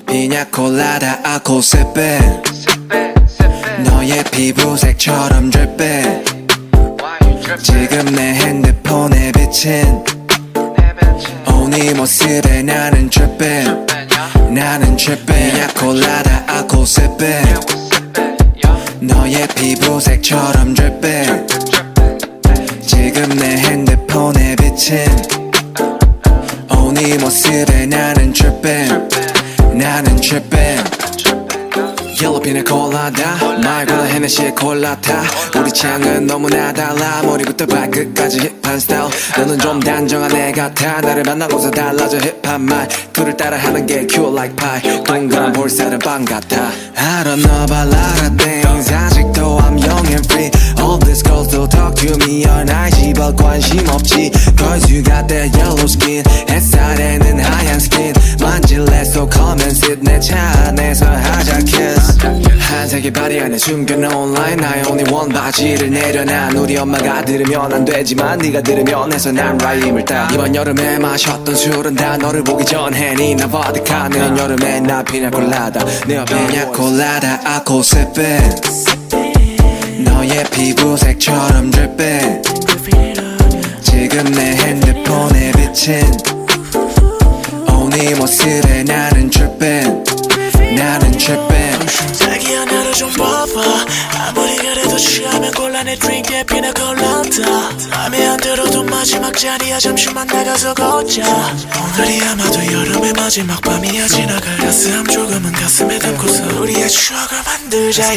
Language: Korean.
피냐콜라다 아코 세페 너의 피부색처럼 drip 지금 내 핸드폰에 비친 네 모습에 나는 trippin 나는 trippin 피냐콜라다 아코 세페 너의 피부색처럼 drip 지금 내 핸드폰에 비친 네 모습에 나는 trippin 나는 trippin 옐로 피냐콜라다 말보다 헤네시의 콜라타 우리 취향은 너무나 달라 머리부터 발끝까지 힙한 스타일 너는 좀 단정한 애 같아 나를 만나고서 달라져 힙한 말투를 따라하는 게 cute like pie 동그란 볼살은 빵 같아 I don't know about a lot of things 아직도 I'm young and free All these girls still talk to me all night 시발 관심 없지 Cause you got that yellow skin 햇살에는 하얀 skin 만질래 so come and sit 내 차 안에서 하자 kiss 한색의 바리 안에 숨겨놓은 line I only want 바지를 내려놔 우리 엄마가 들으면 안 되지만 네가 들으면 해서 난 라임을 따 이번 여름에 마셨던 술은 다 너를 보기 전에 니나 버드카 내년 여름에 나 피냐콜라다 내 옆에 피냐콜라다 아코 세페 너의 피부색처럼 drip 지금 내 핸드폰에 비친 네 모습에 나는 trippin 나는 trippin 자기야 나를 좀 봐봐 아무리 그래도 취하면 곤란해 드링크에 피냐콜라다 맘에 안 들어도 마지막 자리야 잠시만 나가서 걷자 오늘이 아마도 여름의 마지막 밤이야 지나갈 가슴 조금은 가슴에 담고서 우리의 추억을 만들자